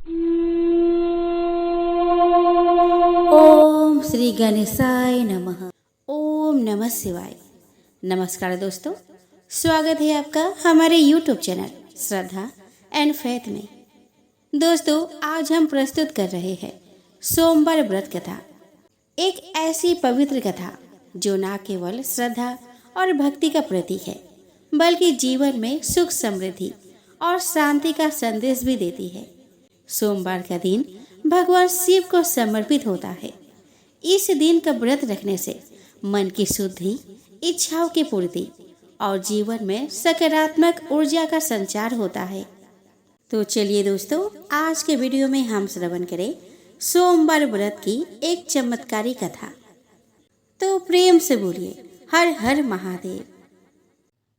ओम श्री गणेशाय नमः। ओम नमः शिवाय। नमस्कार दोस्तों, स्वागत है आपका हमारे YouTube channel Shraddha and faith में। दोस्तों, आज हम प्रस्तुत कर रहे हैं सोमवार व्रत कथा। एक ऐसी पवित्र कथा जो न केवल श्रद्धा और भक्ति का प्रतीक है, बल्कि जीवन में सुख समृद्धि और शांति का संदेश भी देती है। सोमवार का दिन भगवान शिव को समर्पित होता है। इस दिन का व्रत रखने से मन की शुद्धि, इच्छाओं की पूर्ति और जीवन में सकारात्मक ऊर्जा का संचार होता है। तो चलिए दोस्तों, आज के वीडियो में हम श्रवण करें सोमवार व्रत की एक चमत्कारी कथा। तो प्रेम से बोलिए हर हर महादेव।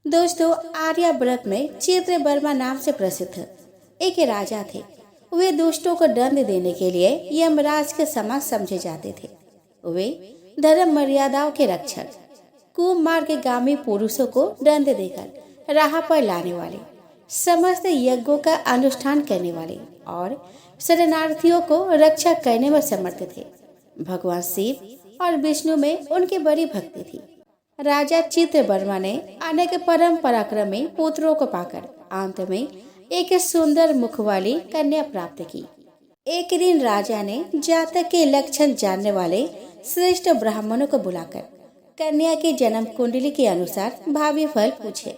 दोस्तों, आर्यावर्त में चित्रवर्मा नाम से प्रसिद्ध एक राजा थे। वे दुष्टों को दंड देने के लिए यमराज के समान समझे जाते थे। वे धर्म मर्यादाओं के रक्षक, कुमार्गगामी पुरुषों को दंड देकर राह पर लाने वाले, समस्त यज्ञों का अनुष्ठान करने वाले और शरणार्थियों को रक्षा करने में समर्थ थे। भगवान शिव और विष्णु में उनकी बड़ी भक्ति थी। राजा चित्रवर्मा ने अनेक परम पराक्रमी पुत्रों को पाकर अंत में एक सुंदर मुख वाली कन्या प्राप्त की। एक दिन राजा ने जातक के लक्षण जानने वाले श्रेष्ठ ब्राह्मणों को बुलाकर कन्या की जन्म कुंडली के अनुसार भावी फल पूछे।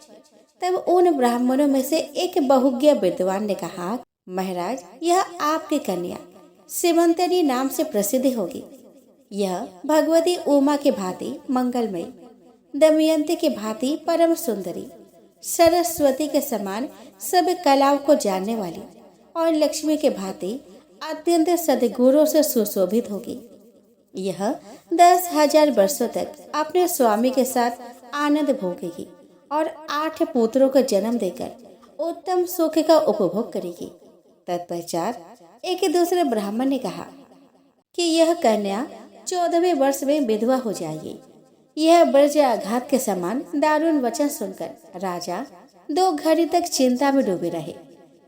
तब उन ब्राह्मणों में से एक बहुज्ञ विद्वान ने कहा, महाराज, यह आपकी कन्या सीमंतरी नाम से प्रसिद्ध होगी। यह भगवती उमा के भांति मंगलमयी, दमयंती के भांति परम सुंदरी, सरस्वती के समान सब कलाओं को जानने वाली और लक्ष्मी के भांति अत्यंत सद्गुणों से सुशोभित होगी। यह 10,000 वर्षों तक अपने स्वामी के साथ आनंद भोगेगी और 8 पुत्रों को जन्म देकर उत्तम सुख का उपभोग करेगी। तत्पश्चात एक दूसरे ब्राह्मण ने कहा कि यह कन्या 14वें वर्ष में विधवा हो जाएगी। यह ब्रज आघात के समान दारुण वचन सुनकर राजा 2 घड़ी तक चिंता में डूबे रहे।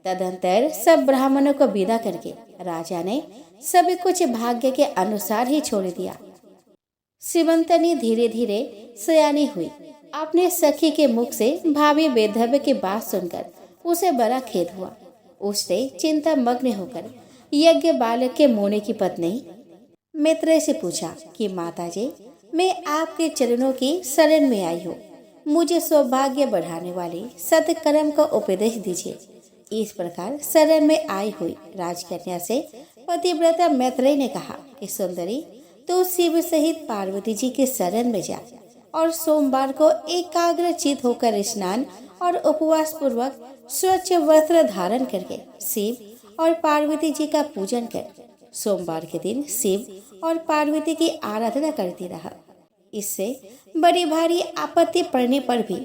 तदंतर सब ब्राह्मणों को विदा करके राजा ने सब कुछ भाग्य के अनुसार ही छोड़ दिया। सीमंतनी धीरे धीरे सयानी हुई। अपने सखी के मुख से भावी वैधव्य की बात सुनकर उसे बड़ा खेद हुआ। उसने चिंता मग्न होकर यज्ञ बालक के मोने की पत्नी मैत्रेय से पूछा कि माताजी, मैं आपके चरणों की शरण में आई हूँ। मुझे सौभाग्य बढ़ाने वाले सत्कर्म का उपदेश दीजिए। इस प्रकार शरण में आई हुई राजकन्या से पतिव्रता मैत्रेय ने कहा कि सुंदरी, तू शिव सहित पार्वती जी के शरण में जा और सोमवार को एकाग्र चित होकर स्नान और उपवास पूर्वक स्वच्छ वस्त्र धारण करके शिव और पार्वती जी का पूजन कर सोमवार के दिन शिव और पार्वती की आराधना करती रहा। इससे बड़ी भारी आपत्ति पड़ने पर भी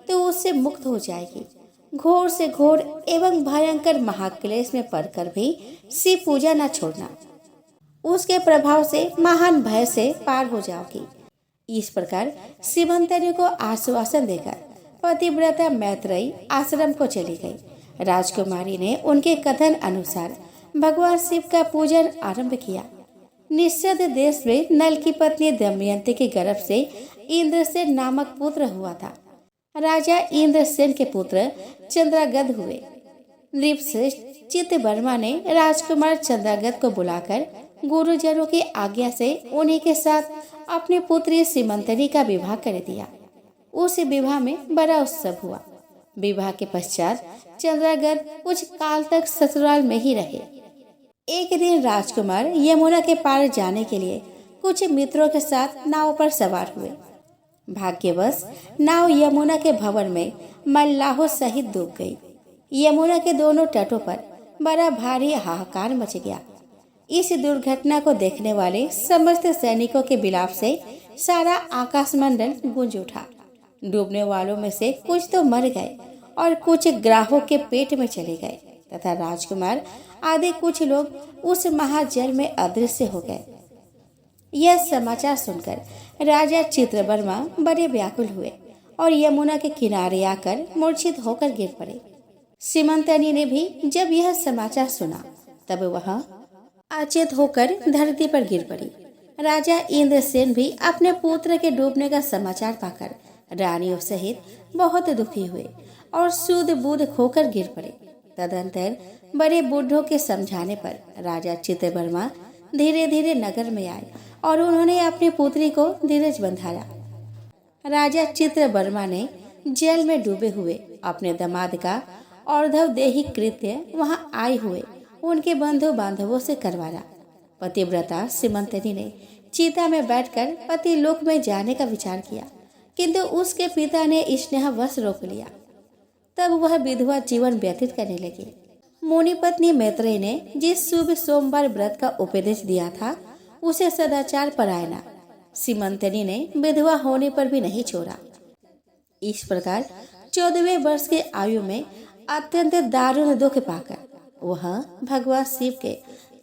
तो उससे मुक्त हो जाएगी। घोर से घोर एवं भयंकर महाक्लेश में पड़कर भी शिव पूजा न छोड़ना। उसके प्रभाव से महान भय से पार हो जाओगी। इस प्रकार सीमंतरी को आश्वासन देकर पतिव्रता मैत्रेयी आश्रम को चली गई। राजकुमारी ने उनके कथन अनुसार भगवान शिव का पूजन आरंभ किया। निषद देश में नल की पत्नी दमयंती के गर्भ से इंद्रसेन नामक पुत्र हुआ था। राजा इंद्रसेन के पुत्र चंद्रागद हुए। नृपश्रेष्ठ चित्रवर्मा ने राजकुमार चंद्रागद को बुलाकर गुरुजनों की आज्ञा से उन्हीं के साथ अपनी पुत्री सीमंतरी का विवाह कर दिया। उस विवाह में बड़ा उत्सव हुआ। विवाह के पश्चात चंद्रागद कुछ काल तक ससुराल में ही रहे। एक दिन राजकुमार यमुना के पार जाने के लिए कुछ मित्रों के साथ नाव पर सवार हुए। भाग्यवश नाव यमुना के भंवर में मल्लाहों सहित डूब गई। यमुना के दोनों तटों पर बड़ा भारी हाहाकार मच गया। इस दुर्घटना को देखने वाले समस्त सैनिकों के विलाप से सारा आकाशमंडल गूंज उठा। डूबने वालों में से कुछ तो मर गए और कुछ ग्राहों के पेट में चले गए तथा राजकुमार आदि कुछ लोग उस महाजल में अदृश्य हो गए। यह समाचार सुनकर राजा चित्रवर्मा बड़े व्याकुल हुए और यमुना के किनारे आकर मूर्छित होकर गिर पड़े। सीमंतनी ने भी जब यह समाचार सुना तब वह अचेत होकर धरती पर गिर पड़ी। राजा इंद्रसेन भी अपने पुत्र के डूबने का समाचार पाकर रानियों सहित बहुत दुखी हुए और सूद बूद खोकर गिर पड़े। तदंतर बड़े बूढ़ों के समझाने पर राजा चित्रवर्मा धीरे धीरे नगर में आए और उन्होंने अपनी पुत्री को धीरज बंधाया। राजा चित्रवर्मा ने जेल में डूबे हुए अपने दामाद का और्ध्व देहिक कृत्य वहां आए हुए उनके बंधु बांधवों से करवाया। पतिव्रता सीमंतनी ने चिता में बैठकर पति लोक में जाने का विचार किया, किंतु उसके पिता ने स्नेहवश रोक लिया। तब वह विधवा जीवन व्यतीत करने लगी। मुनि पत्नी मैत्रेयी ने जिस शुभ सोमवार व्रत का उपदेश दिया था उसे सदाचार परायणा सीमंतनी ने विधवा होने पर भी नहीं छोड़ा। इस प्रकार 14वें वर्ष के आयु में अत्यंत दारुण दुख पाकर वह भगवान शिव के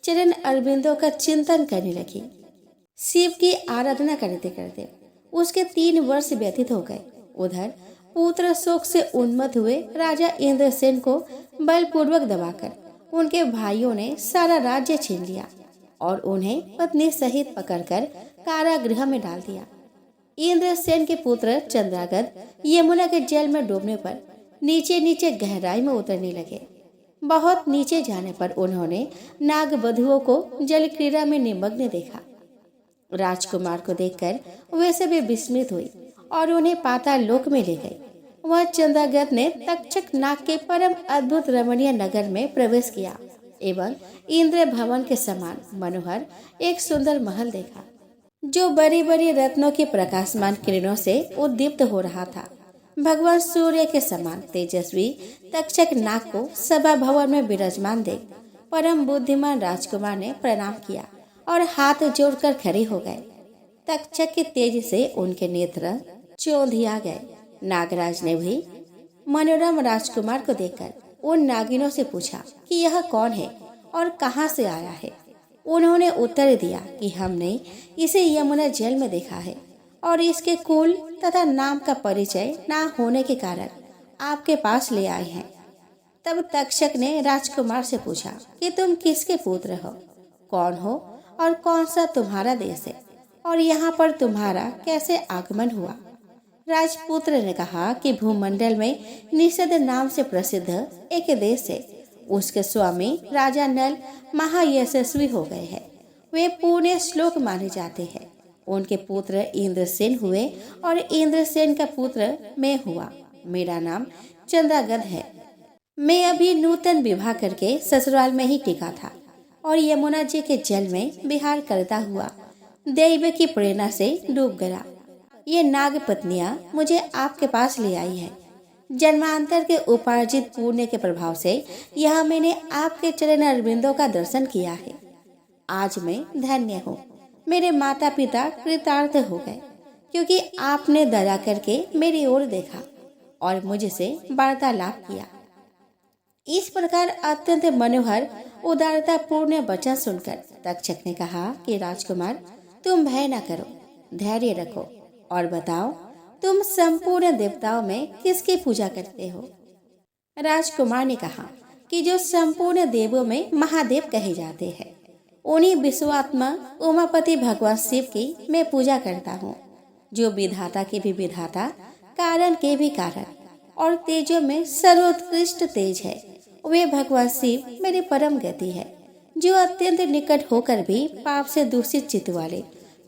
चरण अरविंदों का चिंतन करने लगी। शिव की आराधना करते करते उसके 3 वर्ष व्यतीत हो गए। उधर पुत्र शोक से उन्मत्त हुए राजा इंद्रसेन को बलपूर्वक दबाकर उनके भाइयों ने सारा राज्य छीन लिया और उन्हें पत्नी सहित पकड़कर कारागृह में डाल दिया। इंद्रसेन के पुत्र चंद्रागत यमुना के जल में डूबने पर नीचे नीचे गहराई में उतरने लगे। बहुत नीचे जाने पर उन्होंने नागवधुओं को जल क्रीड़ा में निमग्न देखा। राजकुमार को देखकर वे सभी विस्मित हुई और उन्हें पाताल लोक में ले गए। वह चंद्रागत ने तक्षक नाग के परम अद्भुत रमणीय नगर में प्रवेश किया एवं इंद्र भवन के समान मनोहर एक सुंदर महल देखा, जो बड़ी बड़ी रत्नों की प्रकाशमान किरणों से उद्दीप्त हो रहा था। भगवान सूर्य के समान तेजस्वी तक्षक नाग को सभा भवन में विराजमान देख परम बुद्धिमान राजकुमार ने प्रणाम किया और हाथ जोड़कर खड़े हो गए। तक्षक के तेज से उनके नेत्र चौंधिया गए। नागराज ने भी मनोरम राजकुमार को देखकर उन नागिनों से पूछा कि यह कौन है और कहां से आया है। उन्होंने उत्तर दिया कि हमने इसे यमुना जल में देखा है और इसके कुल तथा नाम का परिचय ना होने के कारण आपके पास ले आए हैं। तब तक्षक ने राजकुमार से पूछा कि तुम किसके पुत्र हो, कौन हो और कौन सा तुम्हारा देश है और यहाँ पर तुम्हारा कैसे आगमन हुआ। राजपुत्र ने कहा कि भूमंडल में निषद नाम से प्रसिद्ध एक देश है। उसके स्वामी राजा नल महायशस्वी हो गए हैं। वे पुण्य श्लोक माने जाते हैं। उनके पुत्र इंद्रसेन हुए और इंद्रसेन का पुत्र मैं हुआ। मेरा नाम चंद्रागत है। मैं अभी नूतन विवाह करके ससुराल में ही टिका था और यमुना जी के जल में विहार करता हुआ दैव की प्रेरणा से डूब गया। ये नाग पत्नियां मुझे आपके पास ले आई है। जन्मांतर के उपार्जित पुण्य के प्रभाव से यह मैंने आपके चरण अरविंदों का दर्शन किया है। आज मैं धन्य हूँ। मेरे माता पिता कृतार्थ हो गए क्योंकि आपने दया करके मेरी ओर देखा और मुझसे वार्तालाप किया। इस प्रकार अत्यंत मनोहर उदारता पूर्ण वचन सुनकर तक्षक ने कहा कि राजकुमार, तुम भय न करो, धैर्य रखो और बताओ तुम संपूर्ण देवताओं में किसकी पूजा करते हो। राजकुमार ने कहा कि जो संपूर्ण देवों में महादेव कहे जाते हैं उन्हीं विश्वात्मा उमापति भगवान शिव की मैं पूजा करता हूँ, जो विधाता के भी विधाता, कारण के भी कारण और तेजों में सर्वोत्कृष्ट तेज है। वे भगवान शिव मेरी परम गति है, जो अत्यंत निकट होकर भी पाप से दूषित चित्त वाले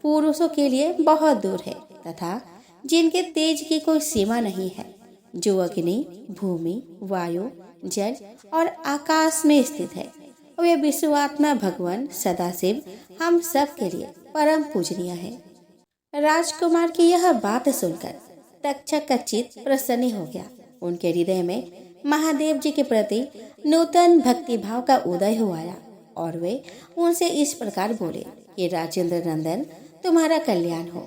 पुरुषों के लिए बहुत दूर है तथा जिनके तेज की कोई सीमा नहीं है, जो अग्नि, भूमि, वायु, जल और आकाश में स्थित है। वे विश्वात्मा भगवान सदाशिव हम सब के लिए परम पूजनीय है। राजकुमार की यह बात सुनकर तक्षक का चित्त प्रसन्न हो गया। उनके हृदय में महादेव जी के प्रति नूतन भक्ति भाव का उदय हो आया और वे उनसे इस प्रकार बोले कि राजेंद्र नंदन, तुम्हारा कल्याण हो।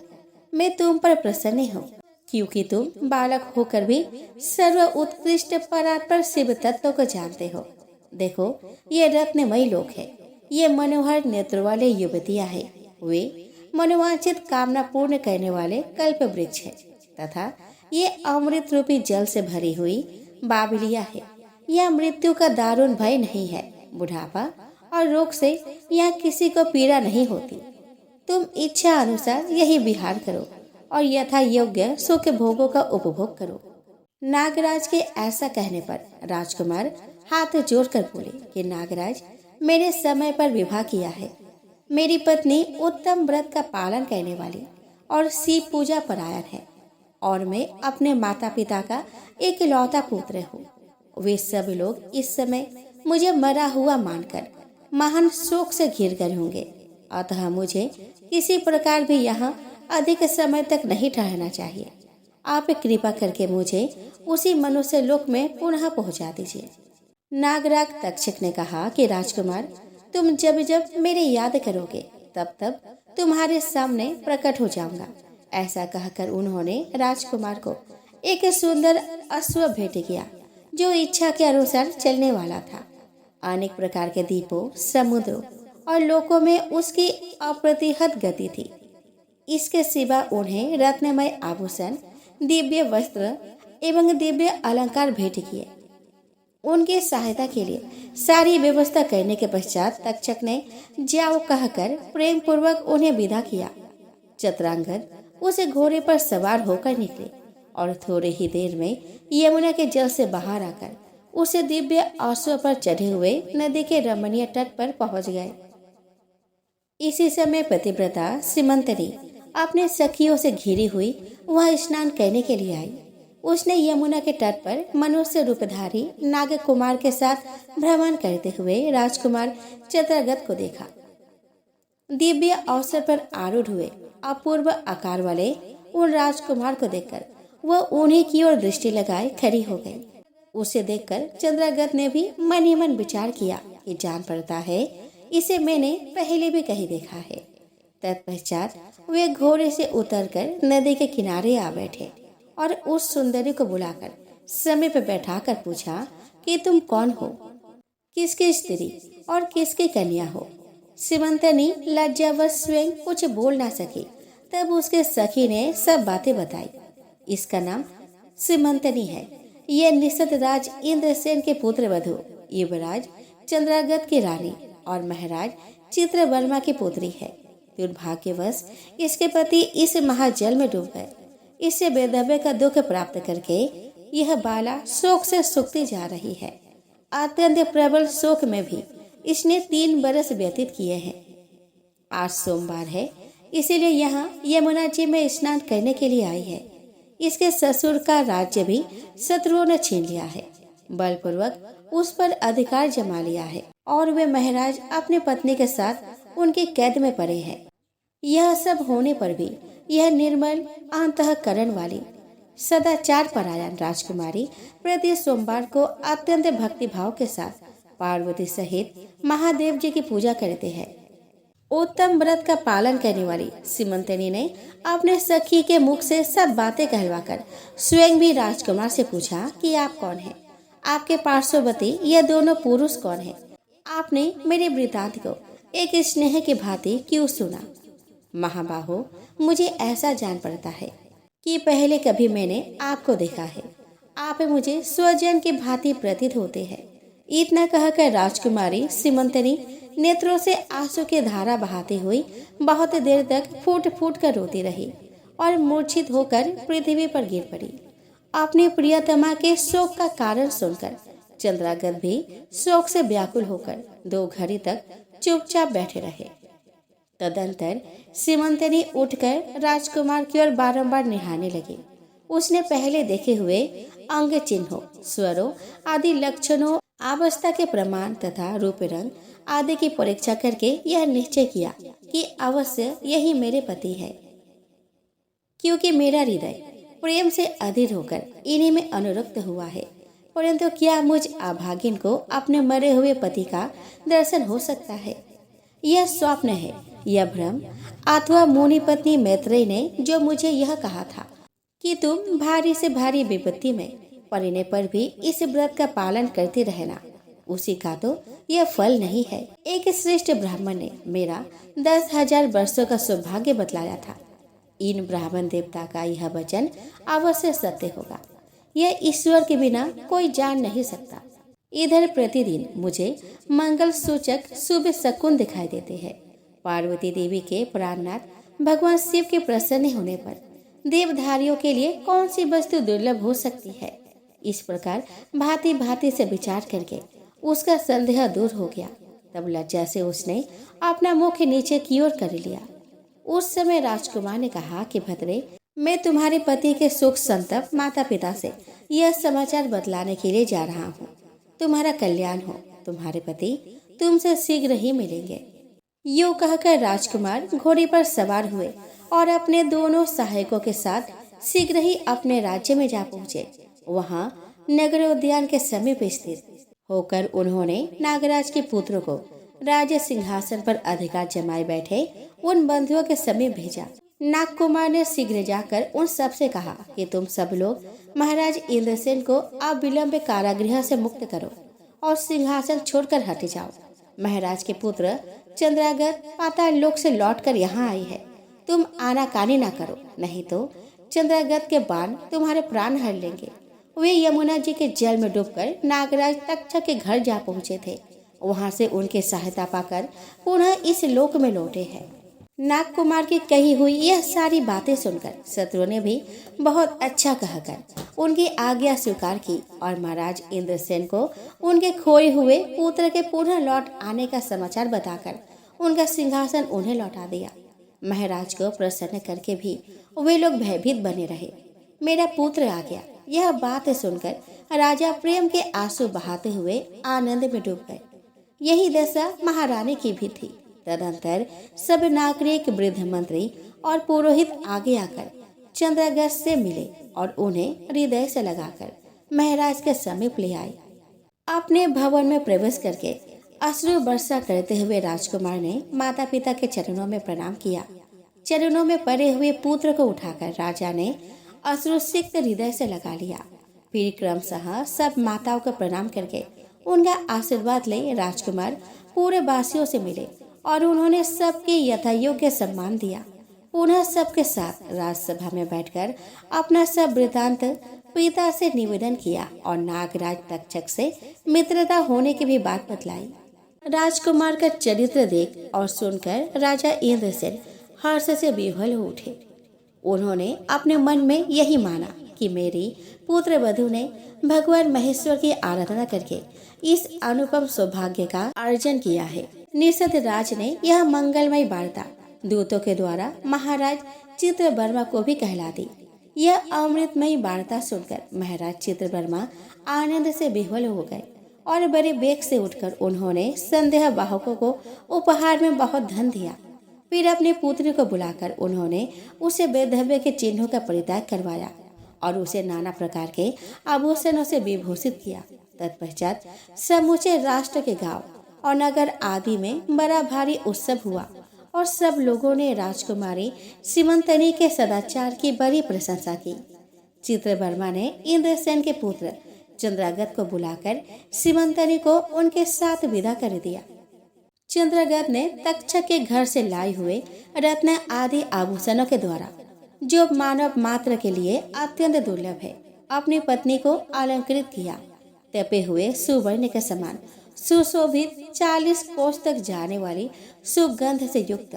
मैं तुम पर प्रसन्न हूँ क्योंकि तुम बालक होकर भी सर्व उत्कृष्ट परात्पर शिव तत्व को जानते हो। देखो, ये रत्नमयी लोक है। ये मनोहर नेत्र वाले युवतियाँ है। वे मनोवांछित कामना पूर्ण करने वाले कल्प वृक्ष है तथा ये अमृत रूपी जल से भरी हुई बाबलिया है। यह मृत्यु का दारुण भय नहीं है, बुढ़ापा और रोग से यहाँ किसी को पीड़ा नहीं होती। तुम इच्छा अनुसार यही विहार करो और यथा योग्य सुख भोगों का उपभोग करो। नागराज के ऐसा कहने पर राजकुमार हाथ जोड़कर बोले कि नागराज, मेरे समय पर विवाह किया है। मेरी पत्नी उत्तम व्रत का पालन करने वाली और शिव पूजा परायण है और मैं अपने माता पिता का इकलौता पुत्र हूँ। वे सब लोग इस समय मुझे मरा हुआ मानकर महान शोक से घिर गए होंगे। अतः मुझे किसी प्रकार भी यहाँ अधिक समय तक नहीं ठहरना चाहिए। आप कृपा करके मुझे उसी मनुष्य लोक में पुनः पहुँचा दीजिए। नागराज तक्षक ने कहा कि राजकुमार, तुम जब जब मेरी याद करोगे तब तब तुम्हारे सामने प्रकट हो जाऊंगा। ऐसा कहकर उन्होंने राजकुमार को एक सुंदर अश्व भेंट किया जो इच्छा के अनुसार चलने वाला था। अनेक प्रकार के द्वीपों, समुद्रों और लोकों में उसकी अप्रतिहत गति थी। इसके सिवा उन्हें रत्नमय आभूषण, दिव्य वस्त्र एवं दिव्य अलंकार भेंट किए। उनकी सहायता के लिए सारी व्यवस्था करने के पश्चात तक्षक ने जाओ कहकर प्रेम पूर्वक उन्हें विदा किया। चित्रांगद उस घोड़े पर सवार होकर निकले और थोड़ी ही देर में यमुना के जल से बाहर आकर उस दिव्य अश्व पर चढ़े हुए नदी के रमणीय तट पर पहुंच गए। इसी समय पतिव्रता सीमंतनी अपने सखियों से घिरी हुई वहां स्नान करने के लिए आई। उसने यमुना के तट पर मनुष्य रूपधारी नाग कुमार के साथ भ्रमण करते हुए राजकुमार चित्रगत को देखा। दिव्य अवसर पर आरूढ़ हुए अपूर्व आकार वाले उन राजकुमार को देखकर वह उन्हीं की ओर दृष्टि लगाए खड़ी हो गई। उसे देखकर चंद्रगत ने भी मन ही मन विचार किया कि जान पड़ता है इसे मैंने पहले भी कहीं देखा है। तत्पश्चात वे घोड़े से उतरकर नदी के किनारे आ बैठे और उस सुंदरी को बुलाकर समीप बैठाकर पूछा कि तुम कौन हो, किसकी स्त्री और किसकी कन्या हो। सीमंतनी लज्जावश स्वयं कुछ बोल ना सकी। तब उसके सखी ने सब बातें बताई। इसका नाम सीमंतनी है। यह निषद राज इंद्रसेन के पुत्र वधु युवराज चंद्रागत की रानी और महाराज चित्रवर्मा की पुत्री है। दुर्भाग्यवश इसके पति इस महाजल में डूब गए। इससे बेदबे का दुख प्राप्त करके यह बाला शोक से सूखती जा रही है। अत्यंत प्रबल शोक में भी इसने 3 बरस व्यतीत किए हैं। आज सोमवार है, इसीलिए यहाँ यमुना जी में स्नान करने के लिए आई है। इसके ससुर का राज्य भी शत्रुओं ने छीन लिया है, बलपूर्वक उस पर अधिकार जमा लिया है और वे महाराज अपने पत्नी के साथ उनकी कैद में पड़े हैं। यह सब होने पर भी यह निर्मल अंतःकरण वाली सदाचार परायण राजकुमारी प्रति सोमवार को अत्यंत भक्ति भाव के साथ पार्वती सहित महादेव जी की पूजा करते हैं। उत्तम व्रत का पालन करने वाली सीमंतनी ने अपने सखी के मुख से सब बातें कहलवाकर स्वयं भी राजकुमार से पूछा कि आप कौन हैं, आपके पार्श्ववर्ती ये दोनों पुरुष कौन हैं, आपने मेरे वृतांत को एक स्नेह की भांति क्यों सुना। महाबाहो, मुझे ऐसा जान पड़ता है कि पहले कभी मैंने आपको देखा है। आप मुझे स्वजन की भांति प्रतीत होते हैं। इतना कहकर राजकुमारी सीमंतनी नेत्रों से आंसू की धारा बहाती हुई बहुत देर तक फूट फूट कर रोती रही और मूर्छित होकर पृथ्वी पर गिर पड़ी। अपनी प्रियतमा के शोक का कारण सुनकर चंद्रागत भी शोक से व्याकुल होकर 2 घड़ी तक चुपचाप बैठे रहे। तदंतर सीमंतनी उठकर राजकुमार की ओर बारंबार निहारने लगी। उसने पहले देखे हुए अंग चिन्हों, स्वरों आदि लक्षणों, अवस्था के प्रमाण तथा रूप रंग आदि की परीक्षा करके यह निश्चय किया कि अवश्य यही मेरे पति है, क्योंकि मेरा हृदय प्रेम से अधीर होकर इन्हीं में अनुरक्त हुआ है। परंतु क्या मुझ अभागिन को अपने मरे हुए पति का दर्शन हो सकता है? यह स्वप्न है, यह भ्रम अथवा मुनि पत्नी मैत्रेयी ने जो मुझे यह कहा था कि तुम भारी से भारी विपत्ति में पड़ने पर भी इस व्रत का पालन करते रहना, उसी का तो यह फल नहीं है। एक श्रेष्ठ ब्राह्मण ने मेरा 10,000 वर्षों का सौभाग्य बतलाया था। इन ब्राह्मण देवता का यह वचन अवश्य सत्य होगा। यह ईश्वर के बिना कोई जान नहीं सकता। इधर प्रतिदिन मुझे मंगल सूचक शुभ शकुन दिखाई देते हैं। पार्वती देवी के प्राणनाथ भगवान शिव के प्रसन्न होने पर देवधारियों के लिए कौन सी वस्तु दुर्लभ हो सकती है। इस प्रकार भांति भांति से विचार करके उसका संदेह दूर हो गया। तब लज्जा से उसने अपना मुख नीचे की ओर कर लिया। उस समय राजकुमार ने कहा कि भद्रे, मैं तुम्हारे पति के सुख संतप्त माता पिता से यह समाचार बतलाने के लिए जा रहा हूँ। तुम्हारा कल्याण हो, तुम्हारे पति तुमसे शीघ्र ही मिलेंगे। यूं कहकर राजकुमार घोड़े पर सवार हुए और अपने दोनों सहायकों के साथ शीघ्र ही अपने राज्य में जा पहुँचे। वहाँ नगरोद्यान के समीप स्थित होकर उन्होंने नागराज के पुत्र को राज सिंहासन पर अधिकार जमाए बैठे उन बंधुओं के समीप भेजा। नागकुमार ने शीघ्र जाकर उन सब से कहा कि तुम सब लोग महाराज इंद्रसेन को अविलंब कारागृह से मुक्त करो और सिंहासन छोड़कर हट जाओ। महाराज के पुत्र चंद्रागत पाताल लोक से लौटकर यहाँ आई है। तुम आनाकानी ना करो, नहीं तो चंद्रागत के बाण तुम्हारे प्राण हर लेंगे। वे यमुना जी के जल में डूबकर नागराज तक्षक के घर जा पहुँचे थे। वहाँ से उनकी सहायता पाकर पुनः इस लोक में लौटे हैं। नागकुमार की कही हुई यह सारी बातें सुनकर शत्रु ने भी बहुत अच्छा कहकर उनकी आज्ञा स्वीकार की और महाराज इंद्रसेन को उनके खोए हुए पुत्र के पुनः लौट आने का समाचार बताकर उनका सिंहासन उन्हें लौटा दिया। महाराज को प्रसन्न करके भी वे लोग भयभीत बने रहे। मेरा पुत्र आ गया, यह बात सुनकर राजा प्रेम के आंसू बहाते हुए आनंद में डूब गए। यही दशा महारानी की भी थी। तदंतर सब नागरिक, वृद्ध मंत्री और पुरोहित आगे आकर चंद्रगत से मिले और उन्हें हृदय से लगाकर महाराज के समीप ले आए। अपने भवन में प्रवेश करके अश्रु वर्षा करते हुए राजकुमार ने माता पिता के चरणों में प्रणाम किया। चरणों में पड़े हुए पुत्र को उठाकर राजा ने अश्रुसिक्त हृदय से लगा लिया। फिर क्रमशः सब माताओं को प्रणाम करके उनका आशीर्वाद ले राजकुमार पूरे वासियों से मिले और उन्होंने सबके यथायोग्य सम्मान दिया। पुनः सबके साथ राजसभा में बैठकर अपना सब वृतांत पिता से निवेदन किया और नागराज तक्षक से मित्रता होने की भी बात बतलाई। राजकुमार का चरित्र देख और सुनकर राजा इंद्रसेन हर्ष से विह्वल हो उठे। उन्होंने अपने मन में यही माना कि मेरी पुत्र वधु ने भगवान महेश्वर की आराधना करके इस अनुपम सौभाग्य का अर्जन किया है। निषद राज ने यह मंगलमय वार्ता दूतों के द्वारा महाराज चित्रवर्मा को भी कहला दी। यह अमृतमयी वार्ता सुनकर महाराज चित्रवर्मा आनंद से विह्वल हो गए और बड़े वेग से उठकर उन्होंने संदेह वाहकों को उपहार में बहुत धन दिया। फिर अपने पुत्री को बुलाकर उन्होंने उसे वैधव्य के चिन्हों का परित्याग करवाया और उसे नाना प्रकार के आभूषणों से विभूषित किया। तत्पश्चात समूचे राष्ट्र के गांव और नगर आदि में बड़ा भारी उत्सव हुआ और सब लोगों ने राजकुमारी सीमंतनी के सदाचार की बड़ी प्रशंसा की। चित्रवर्मा ने इंद्रसेन के पुत्र चंद्रागत को बुलाकर सीमंतनी को उनके साथ विदा कर दिया। चंद्रागत ने तक्षक के घर से लाए हुए रत्न आदि आभूषणों के द्वारा, जो मानव मात्र के लिए अत्यंत दुर्लभ है, अपनी पत्नी को अलंकृत किया। तपे हुए सुवर्ण के समान सुशोभित 40 कोस तक जाने वाली सुगंध से युक्त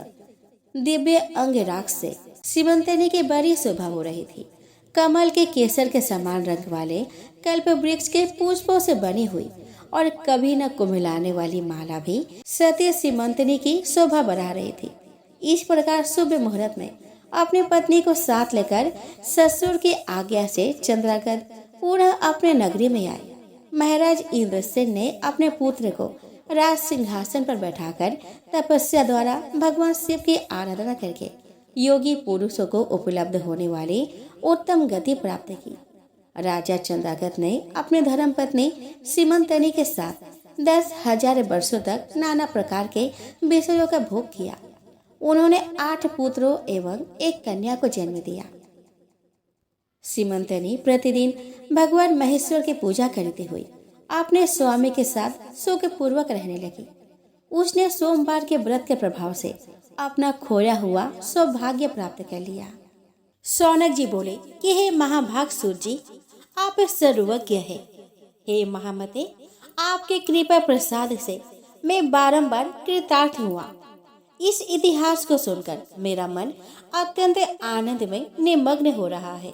दिव्य अंगराग से सीमंतनी की बड़ी शोभा हो रही थी। कमल के केसर के समान रंग वाले कल्प वृक्ष के पुष्पों से बनी हुई और कभी न कुमिलाने वाली माला भी सती सीमंतनी की शोभा बढ़ा रही थी। इस प्रकार शुभ मुहूर्त में अपनी पत्नी को साथ लेकर ससुर की आज्ञा से चंद्रागत पुनः अपने नगरी में आए। महाराज इंद्रसेन ने अपने पुत्र को राज सिंहासन पर बैठाकर तपस्या द्वारा भगवान शिव की आराधना करके योगी पुरुषों को उपलब्ध होने वाली उत्तम गति प्राप्त की। राजा चंद्रागत ने अपने धर्मपत्नी सीमंतनी के साथ 10,000 वर्षों तक नाना प्रकार के विषयों का भोग किया। उन्होंने 8 पुत्रों एवं 1 कन्या को जन्म दिया। सीमंतनी प्रतिदिन भगवान महेश्वर की पूजा करती हुई अपने स्वामी के साथ सुख पूर्वक रहने लगी। उसने सोमवार के व्रत के प्रभाव से अपना खोया हुआ सौभाग्य प्राप्त कर लिया। सौनक जी बोले कि हे महाभाग सूर्य जी, आप सर्वज्ञ है। हे महामते, आपके कृपा प्रसाद से मैं बारंबार कृतार्थ हुआ। इस इतिहास को सुनकर मेरा मन अत्यंत आनंद में निमग्न हो रहा है।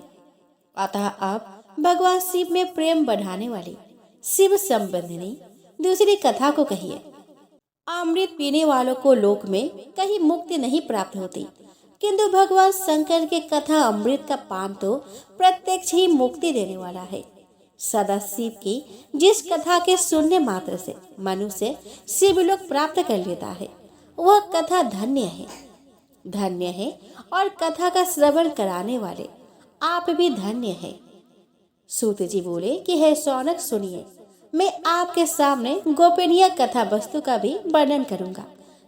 अतः आप भगवान शिव में प्रेम बढ़ाने वाली शिव संबंधिनी दूसरी कथा को कहिए। अमृत पीने वालों को लोक में कहीं मुक्ति नहीं प्राप्त होती, किंतु भगवान शंकर के कथा अमृत का पान तो प्रत्यक्ष ही मुक्ति देने वाला है। सदा शिव की जिस कथा के सुनने मात्र से मनुष्य शिवलोक प्राप्त कर लेता है, वह कथा धन्य है, धन्य है। और कथा का श्रवण कराने वाले आप भी धन्य है। सूत जी बोले कि हे शौनक सुनिए, मैं आपके सामने गोपनीय कथा वस्तु का भी वर्णन करूंगा,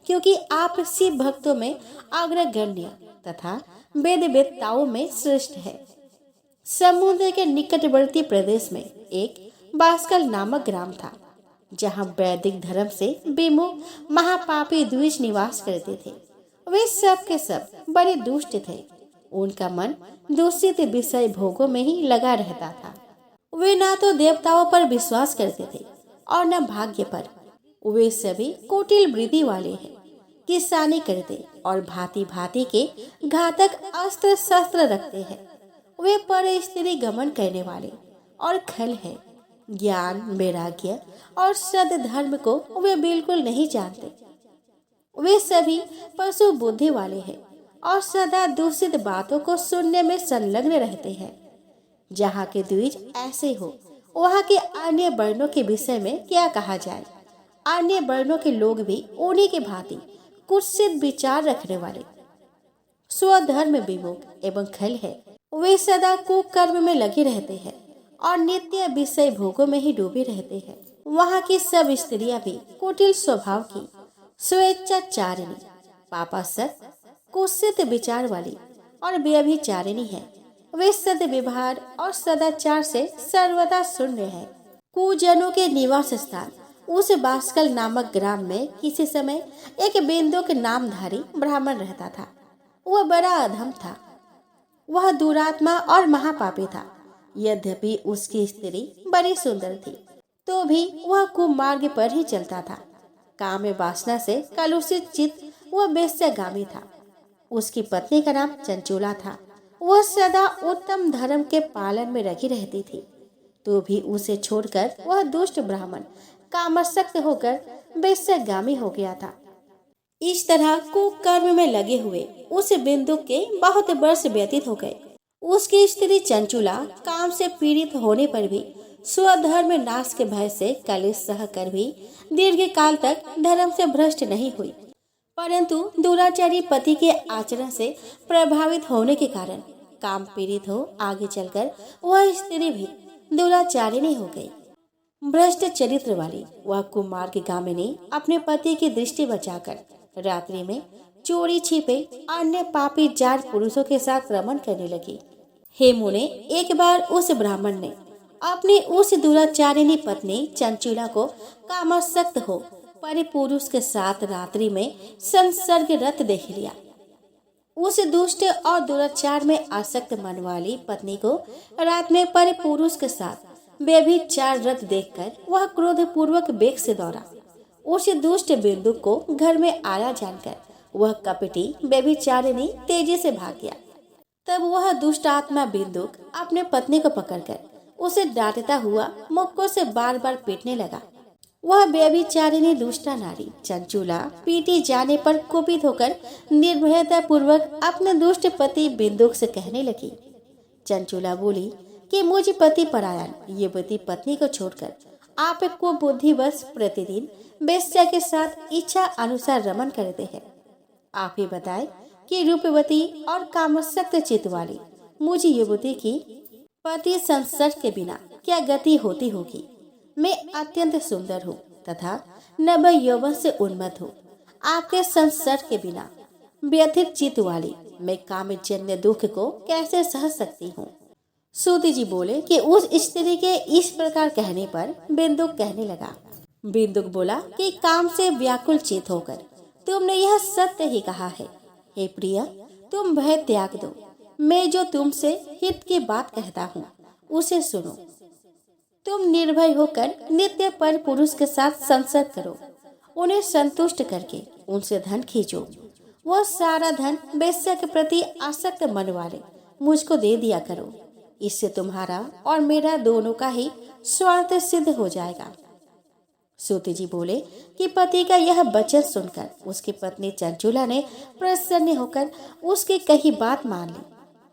क्योंकि आप शिव भक्तों में अग्रगण्य तथा वेद वेत्ताओं में श्रेष्ठ है। समुद्र के निकटवर्ती प्रदेश में एक बास्कल नामक ग्राम था, जहाँ वैदिक धर्म से विमुख महापापी द्विज निवास करते थे। वे सब के सब बड़े दुष्ट थे। उनका मन दूषित विषय भोगों में ही लगा रहता था। वे ना तो देवताओं पर विश्वास करते थे और न भाग्य पर। वे सभी कुटिल वृत्ति वाले हैं, किसानी करते और भांति भांति के घातक अस्त्र शस्त्र रखते हैं। वे पर स्त्री गमन करने वाले और खल है। ज्ञान, वैराग्य और सद धर्म को वे बिल्कुल नहीं जानते। वे सभी पशु बुद्धि वाले हैं और सदा दूषित बातों को सुनने में संलग्न रहते हैं। जहाँ के द्विज ऐसे हो, वहाँ के अन्य वर्णों के विषय में क्या कहा जाए। अन्य वर्णों के लोग भी उन्हीं के भांति कुत्सित विचार रखने वाले, स्वधर्म विमुख एवं खल है। वे सदा कुकर्म में लगे रहते हैं और नित्य विषय भोगों में ही डूबे रहते हैं। वहाँ की सब स्त्रियां भी कुटिल स्वभाव की, स्वेच्छाचारिणी, पापासक्त, कुत्सित विचार वाली और व्यभिचारिणी है। वे सद्व्यवहार और सदाचार से सर्वदा शून्य है। कुजनों के निवास स्थान उस बास्कल नामक ग्राम में किसी समय एक बिंदुक नामधारी ब्राह्मण रहता था। वह बड़ा अधम था। वह दुरात्मा और महापापी था। यद्यपि उसकी स्त्री बड़ी सुंदर थी, तो भी वह कुमार्ग पर ही चलता था। काम वासना से कलुषित चित्त वह वेश्यागामी था। उसकी पत्नी का नाम चंचूला था। वह सदा उत्तम धर्म के पालन में लगी रहती थी, तो भी उसे छोड़कर वह दुष्ट ब्राह्मण कामासक्त होकर वेश्यागामी हो गया था। इस तरह कुकर्म में लगे हुए उस बिंदु के बहुत वर्ष व्यतीत हो गए। उसकी स्त्री चंचूला काम से पीड़ित होने पर भी स्वधर्म नाश के भय से कलेश सह कर भी दीर्घ काल तक धर्म से भ्रष्ट नहीं हुई, परंतु दुराचारी पति के आचरण से प्रभावित होने के कारण काम पीड़ित हो आगे चलकर वह स्त्री भी दुराचारिणी हो गई। भ्रष्ट चरित्र वाली वह कुमार्ग गामिनी अपने पति की दृष्टि बचाकर रात्रि में चोरी छिपे अन्य पापी जार पुरुषों के साथ रमन करने लगी। हे मुने, एक बार उस ब्राह्मण ने अपनी उस दुराचारिणी पत्नी चंचूला को कामासक्त हो परिपुरुष के साथ रात्रि में संसर्ग रत देख लिया। उस दुष्ट और दुराचार में आसक्त मन वाली पत्नी को रात में परिपुरुष के साथ व्यभिचार रत देखकर वह क्रोध पूर्वक वेग से दौड़ा। उस दुष्ट बिंदु को घर में आया जानकर वह कपटी व्यभिचारिणी तेजी से भाग गया। तब वह दुष्ट आत्मा बिंदुक अपने पत्नी को पकड़कर उसे डांटता हुआ मुक्कों से बार बार पीटने लगा। वह व्यभिचारिणी दुष्टा नारी चंचूला पीटी जाने पर कुपित होकर निर्भयता पूर्वक अपने दुष्ट पति बिंदुक से कहने लगी। चंचूला बोली कि मुझ पति परायण युवती पत्नी को छोड़कर आप को बुद्धिवश प्रतिदिन वेश्या के साथ इच्छा अनुसार रमन करते हैं। आप ही बताएं कि रूपवती और कामासक्त चित्त वाली मुझ युवती की पति संसर्ग के बिना क्या गति होती होगी। मैं अत्यंत सुंदर हूँ तथा नव यौवन से उन्मत्त हूँ। आपके संसर्ग के बिना व्यथित चित्त वाली मैं कामजन्य दुख को कैसे सह सकती हूँ। सूत जी बोले कि उस स्त्री के इस प्रकार कहने पर बिंदुक कहने लगा। बिंदुक बोला कि काम से व्याकुल चित होकर तुमने यह सत्य ही कहा है। हे प्रिय, तुम भय त्याग दो। मैं जो तुमसे हित की बात कहता हूँ उसे सुनो। तुम निर्भय होकर नित्य पर पुरुष के साथ संसर्ग करो, उन्हें संतुष्ट करके उनसे धन खींचो। वह सारा धन वेश्या के प्रति आसक्त मन वाले मुझको दे दिया करो। इससे तुम्हारा और मेरा दोनों का ही स्वार्थ सिद्ध हो जाएगा। सूत जी बोले कि पति का यह वचन सुनकर उसकी पत्नी चंचुला ने प्रसन्न होकर उसकी कही बात मान ली।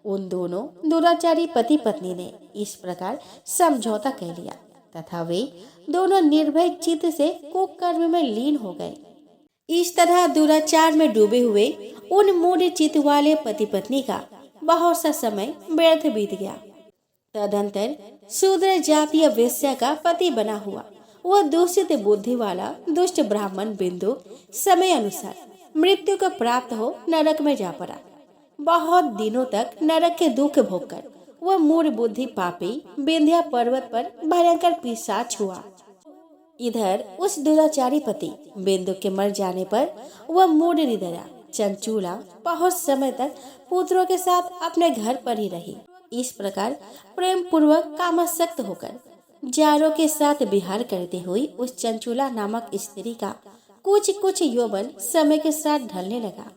उन दोनों दुराचारी पति पत्नी ने इस प्रकार समझौता कर लिया तथा वे दोनों निर्भय चित्त से कुकर्म में लीन हो गए। इस तरह दुराचार में डूबे हुए उन मूढ़ चित्त वाले पति पत्नी का बहुत सा समय व्यर्थ बीत गया। तदंतर शूद्र जातीय वेश्या का पति बना हुआ वह दूषित बुद्धि वाला दुष्ट ब्राह्मण बिंदु समय अनुसार मृत्यु को प्राप्त हो नरक में जा पड़ा। बहुत दिनों तक नरक के दुख भोगकर वह मूढ़ बुद्धि पापी विंध्या पर्वत पर भयंकर पिशाच हुआ। इधर उस दुराचारी पति बिंदु के मर जाने पर वह मूढ़ हृदया चंचूला बहुत समय तक पुत्रों के साथ अपने घर पर ही रही। इस प्रकार प्रेम पूर्वक कामासक्त होकर जारों के साथ विहार करती हुई उस चंचूला नामक स्त्री का कुछ यौवन समय के साथ ढलने लगा।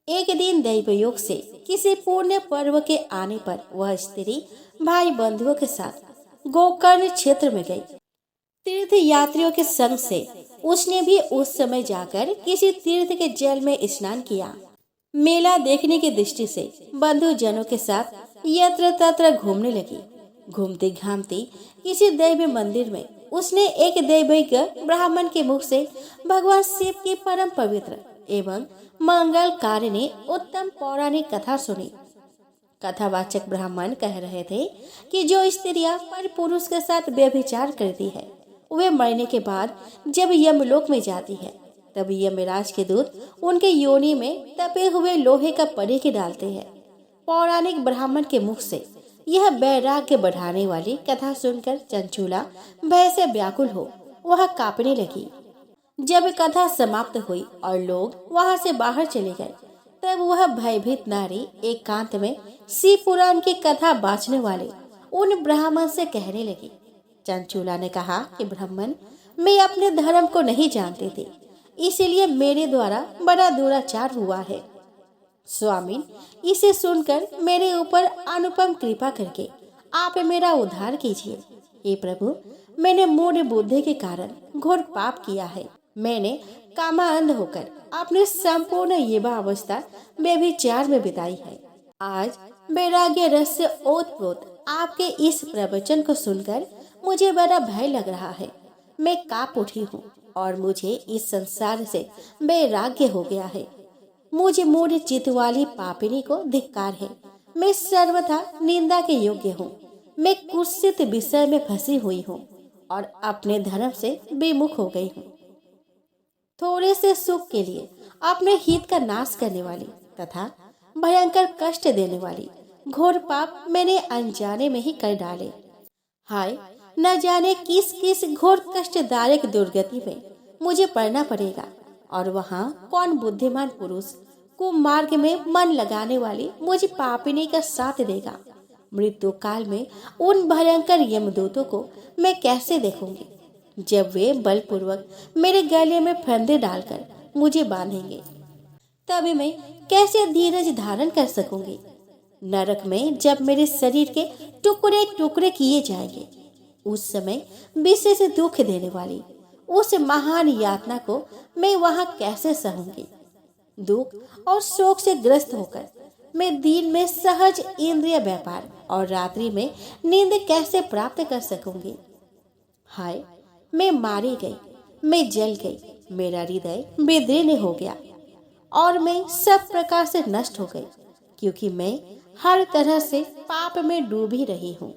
एक दिन दैवयोग से किसी पुण्य पर्व के आने पर वह स्त्री भाई बंधुओं के साथ गोकर्ण क्षेत्र में गई। तीर्थ यात्रियों के संग से उसने भी उस समय जाकर किसी तीर्थ के जल में स्नान किया। मेला देखने की दृष्टि से बंधु जनों के साथ यत्र तत्र घूमने लगी। घूमती घामती किसी दैवी मंदिर में उसने एक दैविक ब्राह्मण के मुख से भगवान शिव की परम पवित्र एवं मंगलकारिणी उत्तम पौराणिक कथा सुनी। कथावाचक ब्राह्मण कह रहे थे कि जो स्त्रियां पर पुरुष के साथ व्यभिचार करती है वे मरने के बाद जब यमलोक में जाती है तब यमराज के दूत उनके योनि में तपे हुए लोहे का परीख डालते हैं। पौराणिक ब्राह्मण के मुख से यह वैराग्य बढ़ाने वाली कथा सुनकर चंचूला भय से व्याकुल हो वह कांपने लगी। जब कथा समाप्त हुई और लोग वहां से बाहर चले गए तब वह भयभीत नारी एकांत में शिव पुराण की कथा बाँचने वाले उन ब्राह्मण से कहने लगी। चंचूला ने कहा कि ब्राह्मण, मैं अपने धर्म को नहीं जानती थी, इसलिए मेरे द्वारा बड़ा दुराचार हुआ है। स्वामी, इसे सुनकर मेरे ऊपर अनुपम कृपा करके आप मेरा उद्धार कीजिए। हे प्रभु, मैंने मूढ़ बुद्धि के कारण घोर पाप किया है। मैंने कामांध होकर अपनी संपूर्ण युवा अवस्था व्यभिचार में बिताई है। आज वैराग्य रस से ओतप्रोत आपके इस प्रवचन को सुनकर मुझे बड़ा भय लग रहा है। मैं कांप उठी हूँ और मुझे इस संसार से वैराग्य हो गया है। मुझे मूढ़ चित्त वाली पापिनी को धिक्कार है। मैं सर्वथा निंदा के योग्य हूँ। मैं कुत्सित विषय में फंसी हुई हूँ और अपने धर्म से विमुख हो गई हूँ। थोड़े से सुख के लिए अपने हित का नाश करने वाली तथा भयंकर कष्ट देने वाली घोर पाप मैंने अनजाने में ही कर डाले। हाय, न जाने किस किस घोर कष्टदायक दुर्गति में मुझे पड़ना पड़ेगा और वहाँ कौन बुद्धिमान पुरुष कुमार्ग में मन लगाने वाली मुझे पापिनी का साथ देगा। मृत्यु काल में उन भयंकर यमदूतों को मैं कैसे देखूंगी जब वे बलपूर्वक मेरे गले में फंदे डालकर मुझे बांधेंगे। तभी मैं कैसे धीरज धारण कर सकूंगी। नरक में जब मेरे शरीर के टुकड़े टुकड़े किए जाएंगे उस समय विशेष दुख देने वाली उस महान यातना को मैं वहां कैसे सहूंगी। दुख और शोक से ग्रस्त होकर मैं दिन में सहज इंद्रिय व्यापार और रात्रि में नींद कैसे प्राप्त कर सकूंगी। हाय, मैं मारी गई, मैं जल गई, मेरा हृदय विदीर्ण हो गया और मैं सब प्रकार से नष्ट हो गई, क्योंकि मैं हर तरह से पाप में डूबी रही हूँ।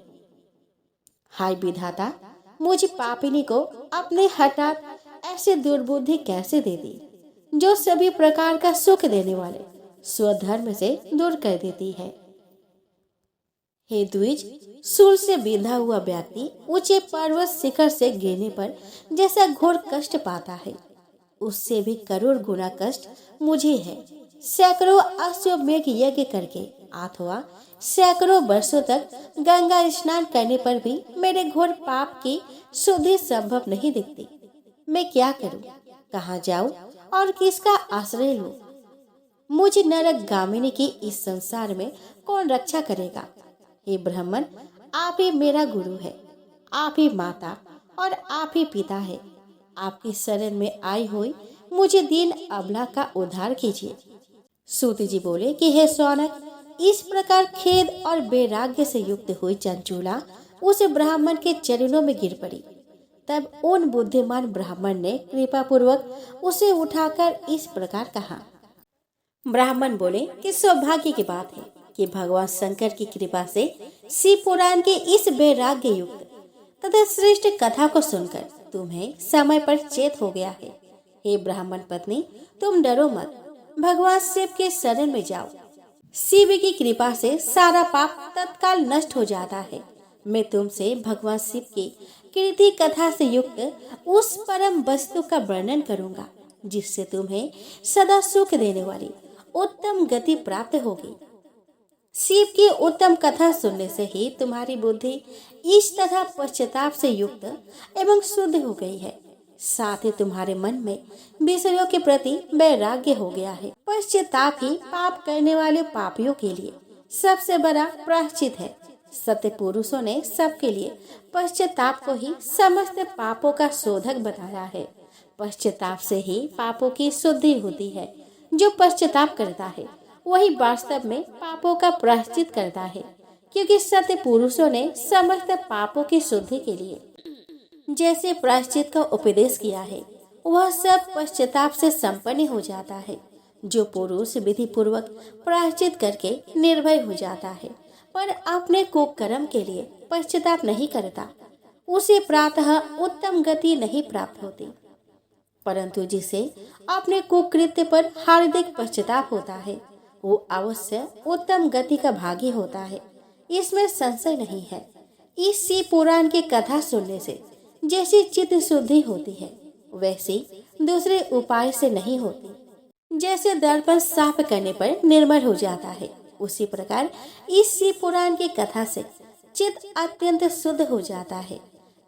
हाय विधाता, मुझ पापिनी को अपने हठात ऐसे दुर्बुद्धि कैसे दे दी जो सभी प्रकार का सुख देने वाले स्वधर्म से दूर कर देती है। हे द्विज, सूल से बिंधा हुआ व्यक्ति ऊंचे पर्वत शिखर से गिरने पर जैसा घोर कष्ट पाता है, उससे भी करोड़ गुना कष्ट मुझे है। सैकड़ों अश्वमेध यज्ञ करके अथवा सैकड़ों वर्षों तक गंगा स्नान करने पर भी मेरे घोर पाप की शुद्धि संभव नहीं दिखती। मैं क्या करूं, कहाँ जाऊं और किसका आश्रय लूं? मुझे नरक गामिनी की इस संसार में कौन रक्षा करेगा? हे ब्राह्मण, आप ही मेरा गुरु है, आप ही माता और आप ही पिता है। आपकी शरण में आई हुई मुझे दीन अबला का उद्धार कीजिए। सूत जी बोले कि हे सौनक, इस प्रकार खेद और वैराग्य से युक्त हुई चंचूला उस ब्राह्मण के चरणों में गिर पड़ी। तब उन बुद्धिमान ब्राह्मण ने कृपा पूर्वक उसे उठाकर इस प्रकार कहा। ब्राह्मण बोले कि सौभाग्य की बात है कि भगवान शंकर की कृपा से शिव पुराण के इस वैराग्य युक्त तथा श्रेष्ठ कथा को सुनकर तुम्हें समय पर चेत हो गया है। हे ब्राह्मण पत्नी, तुम डरो मत, भगवान शिव के शरण में जाओ। शिव की कृपा से सारा पाप तत्काल नष्ट हो जाता है। मैं तुमसे भगवान शिव की कीर्ति कथा से युक्त उस परम वस्तु का वर्णन करूंगा जिससे तुम्हें सदा सुख देने वाली उत्तम गति प्राप्त होगी। शिव की उत्तम कथा सुनने से ही तुम्हारी बुद्धि इस तथा पश्चाताप से युक्त एवं शुद्ध हो गई है। साथ ही तुम्हारे मन में विषयों के प्रति वैराग्य हो गया है। पश्चाताप ही पाप करने वाले पापियों के लिए सबसे बड़ा प्रायश्चित है। सत्य पुरुषों ने सबके लिए पश्चाताप को ही समस्त पापों का शोधक बताया है। पश्चाताप से ही पापों की शुद्धि होती है। जो पश्चाताप करता है वही वास्तव में पापों का प्रायश्चित करता है, क्योंकि सत्य पुरुषों ने समस्त पापों की शुद्धि के लिए जैसे प्रायश्चित का उपदेश किया है वह सब पश्चाताप से संपन्न हो जाता है। जो पुरुष विधि पूर्वक प्रायश्चित करके निर्भय हो जाता है पर अपने कुकर्म के लिए पश्चाताप नहीं करता, उसे प्रातः उत्तम गति नहीं प्राप्त होती। परंतु जिसे अपने कुकृत्य पर हार्दिक पश्चाताप होता है वो अवश्य उत्तम गति का भागी होता है, इसमें संशय नहीं है। इस शिव पुराण की कथा सुनने से जैसी चित्त शुद्धि होती है वैसी दूसरे उपाय से नहीं होती। जैसे दर्पण साफ करने पर निर्मल हो जाता है, उसी प्रकार इस शिव पुराण की कथा से चित्त अत्यंत शुद्ध हो जाता है,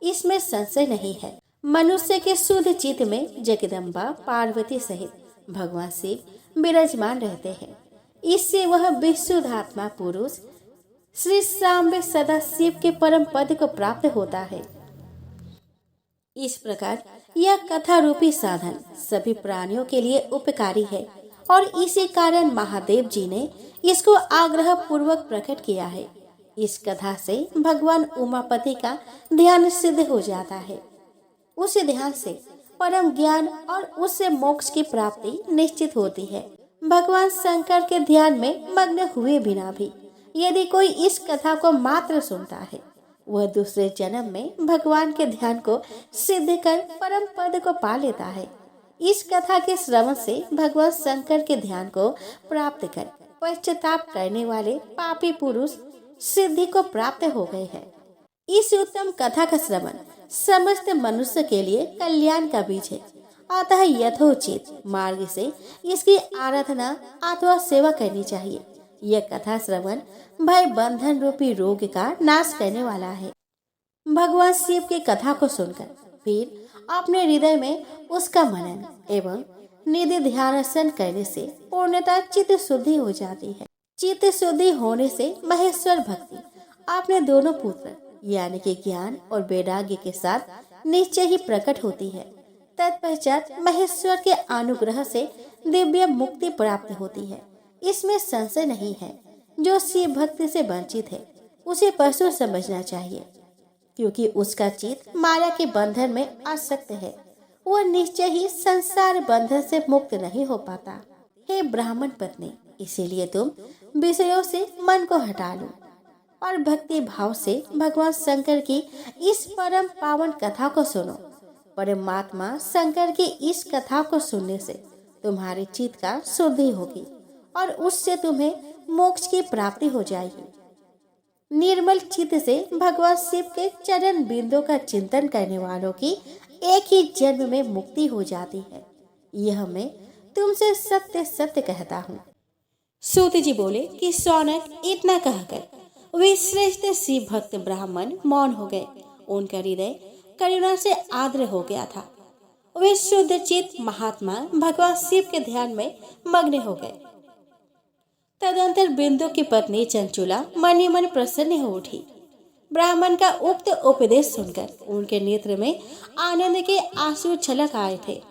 इसमें संशय नहीं है। मनुष्य के शुद्ध चित्त में जगदम्बा पार्वती सहित भगवान शिव विराजमान रहते हैं। इससे वह विशुद्ध आत्मा पुरुष श्री सांबे सदा शिव के परम पद को प्राप्त होता है। इस प्रकार यह कथा रूपी साधन सभी प्राणियों के लिए उपकारी है और इसी कारण महादेव जी ने इसको आग्रह पूर्वक प्रकट किया है। इस कथा से भगवान उमापति का ध्यान सिद्ध हो जाता है। उस ध्यान से परम ज्ञान और उससे मोक्ष की प्राप्ति निश्चित होती है। भगवान शंकर के ध्यान में मग्न हुए बिना भी यदि कोई इस कथा को मात्र सुनता है वह दूसरे जन्म में भगवान के ध्यान को सिद्ध कर परम पद को पा लेता है। इस कथा के श्रवण से भगवान शंकर के ध्यान को प्राप्त कर पश्चाताप करने वाले पापी पुरुष सिद्धि को प्राप्त हो गए हैं। इस उत्तम कथा का श्रवण समस्त मनुष्य के लिए कल्याण का बीज है। अतः यथोचित मार्ग से इसकी आराधना अथवा सेवा करनी चाहिए। यह कथा श्रवण भय बंधन रूपी रोग का नाश करने वाला है। भगवान शिव की कथा को सुनकर फिर अपने हृदय में उसका मनन एवं निधि ध्यानासन करने से पूर्णतः चित्त शुद्धि हो जाती है। चित्त शुद्धि होने से महेश्वर भक्ति अपने दोनों पुत्र यानी कि ज्ञान और वैराग्य के साथ निश्चय ही प्रकट होती है। तत्पश्चात महेश्वर के अनुग्रह से दिव्य मुक्ति प्राप्त होती है, इसमें संशय नहीं है। जो शिव भक्ति से वंचित है उसे पशु समझना चाहिए, क्योंकि उसका चित्त माया के बंधन में आसक्त है। वह निश्चय ही संसार बंधन से मुक्त नहीं हो पाता। हे ब्राह्मण पत्नी, इसीलिए तुम विषयों से मन को हटा लो और भक्ति भाव से भगवान शंकर की इस परम पावन कथा को सुनो। परमात्मा शंकर की इस कथा को सुनने से तुम्हारे चित्त का शुद्धि होगी और उससे तुम्हें मोक्ष की प्राप्ति हो जाएगी। निर्मल चित्त से भगवान शिव के चरण बिंदु का चिंतन करने वालों की एक ही जन्म में मुक्ति हो जाती है। यह मैं तुमसे सत्य सत्य कहता हूँ। सूत जी बोले कि शौनक इतना कहकर वे श्रेष्ठ शिव भक्त ब्राह्मण मौन हो गए। उनका हृदय करुणा से आर्द्र हो गया था। वे शुद्ध चित्त महात्मा भगवान शिव के ध्यान में मग्न हो गए। तदंतर बिंदु की पत्नी चंचुला मन ही मन प्रसन्न हो उठी। ब्राह्मण का उक्त उपदेश सुनकर उनके नेत्र में आनंद के आंसू छलक आए थे।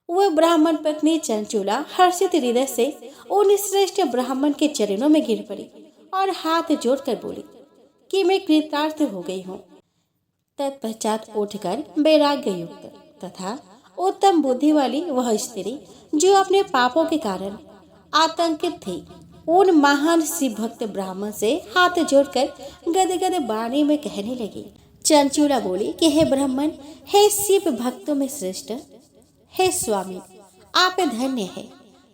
वह ब्राह्मण पत्नी चंचुला हर्षित हृदय से उन श्रेष्ठ ब्राह्मण के चरणों में गिर पड़ी और हाथ जोड़कर बोली कि मैं कृतार्थ हो गई हूँ। तत्पश्चात उठकर वैराग्य युक्त तथा उत्तम बुद्धि वाली वह स्त्री जो अपने पापों के कारण आतंकित थी, उन महान शिव भक्त ब्राह्मण से हाथ जोड़कर गदगद वाणी में कहने लगी। चंचुला बोली कि हे ब्राह्मण, हे शिव भक्तों में श्रेष्ठ, हे स्वामी, आप धन्य है,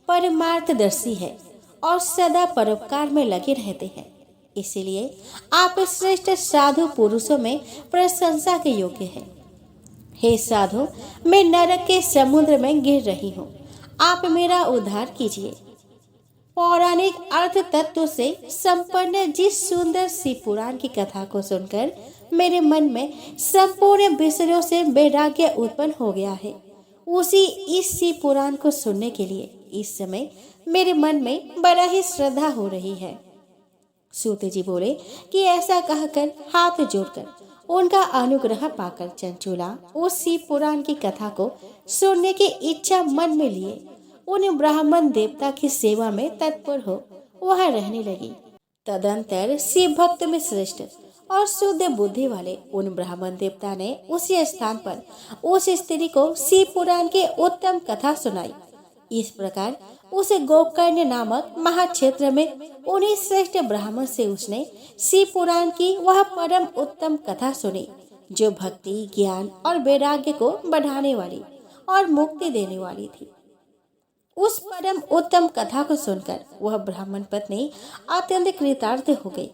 परमार्थदर्शी है और सदा परोपकार में लगे रहते हैं। इसीलिए आप श्रेष्ठ साधु पुरुषों में प्रशंसा के योग्य हैं। हे साधु, मैं नरक के समुद्र में गिर रही हूँ, आप मेरा उद्धार कीजिए। पौराणिक अर्थ तत्व से संपन्न जिस सुंदर शिव पुराण की कथा को सुनकर मेरे मन में संपूर्ण विषयों से वैराग्य उत्पन्न हो गया है, उसी इस शिव पुराण को सुनने के लिए इस समय मेरे मन में बड़ा ही श्रद्धा हो रही है। सूत जी बोले कि ऐसा कहकर हाथ जोड़कर उनका अनुग्रह पाकर चंचुला उस शिव पुराण की कथा को सुनने की इच्छा मन में लिए उन ब्राह्मण देवता की सेवा में तत्पर हो वह रहने लगी। तदंतर शिव भक्त में श्रेष्ठ और शुद्ध बुद्धि वाले उन ब्राह्मण देवता ने उसी स्थान पर उस स्त्री को शिव पुराण की उत्तम कथा सुनाई। इस प्रकार उसे गोकर्ण नामक महाक्षेत्र में उन्हीं श्रेष्ठ ब्राह्मण से उसने शिव पुराण की वह परम उत्तम कथा सुनी जो भक्ति, ज्ञान और वैराग्य को बढ़ाने वाली और मुक्ति देने वाली थी। उस परम उत्तम कथा को सुनकर वह ब्राह्मण पत्नी अत्यंत कृतार्थ हो गई।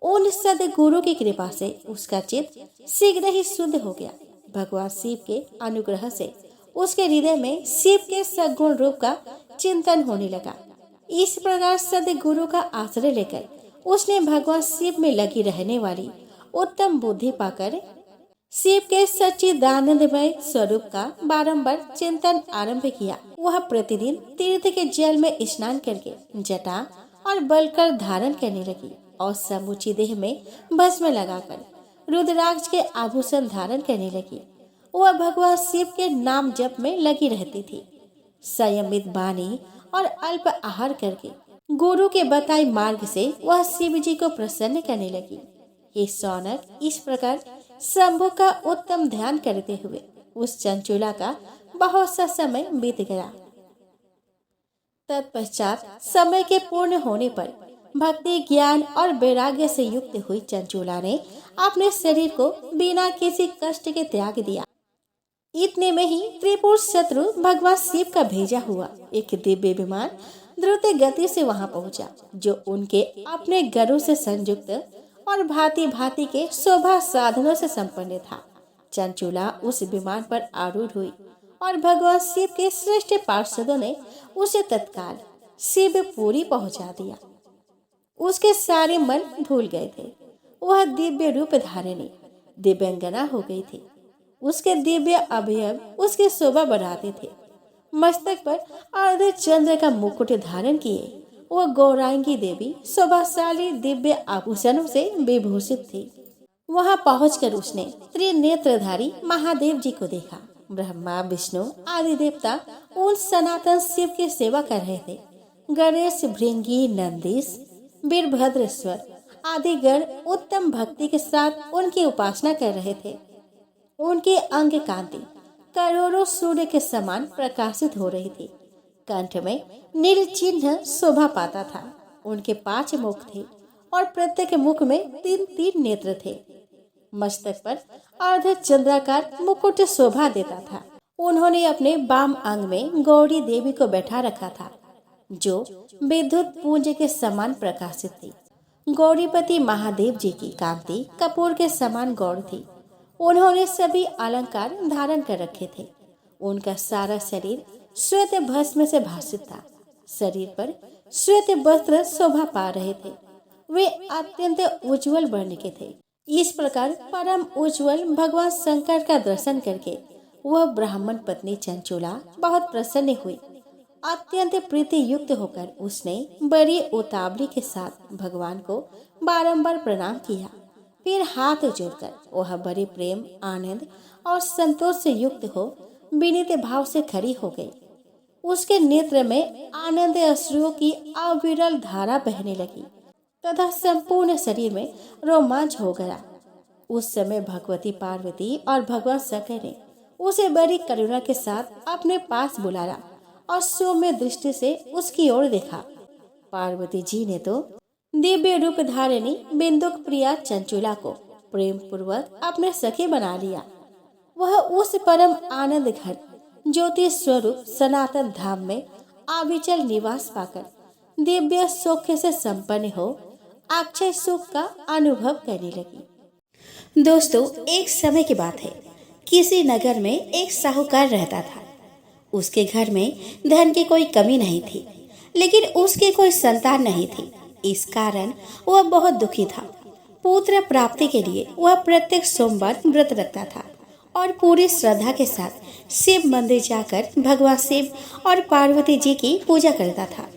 उन सद्गुरु की कृपा से उसका चित्त शीघ्र ही शुद्ध हो गया। भगवान शिव के अनुग्रह से उसके हृदय में शिव के सगुण रूप का चिंतन होने लगा। इस प्रकार सद्गुरु का आश्रय लेकर उसने भगवान शिव में लगी रहने वाली उत्तम बुद्धि पाकर शिव के सच्चिदानंदमय स्वरूप का बारंबार चिंतन आरंभ किया। वह प्रतिदिन तीर्थ के जल में स्नान करके जटा और बलकर धारण करने लगी और समूची देह में भस्म लगाकर रुद्राक्ष के आभूषण धारण करने लगी। वह भगवान शिव के नाम जप में लगी रहती थी। संयमित वाणी और अल्प आहार करके गुरु के बताए मार्ग से वह शिव जी को प्रसन्न करने लगी। ये शौनक, इस प्रकार शंभु का उत्तम ध्यान करते हुए उस चंचुला का बहुत सा समय बीत गया। तत्पश्चात समय के पूर्ण होने पर भक्ति, ज्ञान और वैराग्य से युक्त हुई चंचुला ने अपने शरीर को बिना किसी कष्ट के त्याग दिया। इतने में ही त्रिपुर शत्रु भगवान शिव का भेजा हुआ एक दिव्य विमान द्रुत गति से वहां पहुंचा, जो उनके अपने गरुड़ से संयुक्त और भांति भांति के शोभा साधनों से संपन्न था। चंचुला उस विमान पर आरूढ़ हुई और भगवान शिव के श्रेष्ठ पार्षदों ने उसे तत्काल शिवपुरी पहुंचा दिया। उसके सारे मन भूल गए थे। वह दिव्य रूप धारिणी दिव्यांगना हो गई थी। उसके दिव्य अवयव उसकी शोभा बढ़ाते थे। मस्तक पर अर्ध चंद्र का मुकुट धारण किए वह गौरांगी देवी शोभाशाली दिव्य आभूषणों से विभूषित थी। वहां पहुंचकर उसने त्रिनेत्रधारी महादेव जी को देखा। ब्रह्मा, विष्णु आदि देवता उन सनातन शिव की सेवा कर रहे थे। गणेश, भृंगी, नंदीश, वीरभद्रेश्वर आदि गण उत्तम भक्ति के साथ उनकी उपासना कर रहे थे। उनके अंग कांति करोड़ों सूर्य के समान प्रकाशित हो रही थी। कंठ में नील चिन्ह शोभा पाता था। उनके 5 मुख थे और प्रत्येक मुख में 3-3 नेत्र थे। मस्तक पर अर्ध चंद्राकार मुकुट शोभा देता था। उन्होंने अपने वाम अंग में गौरी देवी को बैठा रखा था, जो विद्युत पुंज के समान प्रकाशित थी। गौरीपति महादेव जी की कांति कपूर के समान गौर थी। उन्होंने सभी अलंकार धारण कर रखे थे। उनका सारा शरीर श्वेत भस्म से भासित था। शरीर पर श्वेत वस्त्र शोभा पा रहे थे। वे अत्यंत उज्जवल वर्ण के थे। इस प्रकार परम उज्जवल भगवान शंकर का दर्शन करके वह ब्राह्मण पत्नी चंचुला बहुत प्रसन्न हुई। अत्यंत प्रीति युक्त होकर उसने बड़ी उतावली के साथ भगवान को बारंबार प्रणाम किया। फिर हाथ जोड़कर वह बड़े प्रेम, आनंद और संतोष से युक्त हो विनीत भाव से खड़ी हो गई। उसके नेत्र में आनंद अश्रुओं की अविरल धारा बहने लगी तथा संपूर्ण शरीर में रोमांच हो गया। उस समय भगवती पार्वती और भगवान शंकर ने उसे बड़ी करुणा के साथ अपने पास बुलाया और सौम्य दृष्टि से उसकी ओर देखा। पार्वती जी ने तो दिव्य रूप धारिणी बिंदुक प्रिया चंचुला को प्रेम पूर्वक अपने सखे बना लिया। वह उस परम आनंद घर ज्योति स्वरूप सनातन धाम में अविचल निवास पाकर दिव्य सौख्य से संपन्न हो अक्षय सुख का अनुभव करने लगी। दोस्तों, एक समय की बात है। किसी नगर में एक साहूकार रहता था। उसके घर में धन की कोई कमी नहीं थी, लेकिन उसकी कोई संतान नहीं थी। इस कारण वह बहुत दुखी था। पुत्र प्राप्ति के लिए वह प्रत्येक सोमवार व्रत रखता था और पूरी श्रद्धा के साथ शिव मंदिर जाकर भगवान शिव और पार्वती जी की पूजा करता था।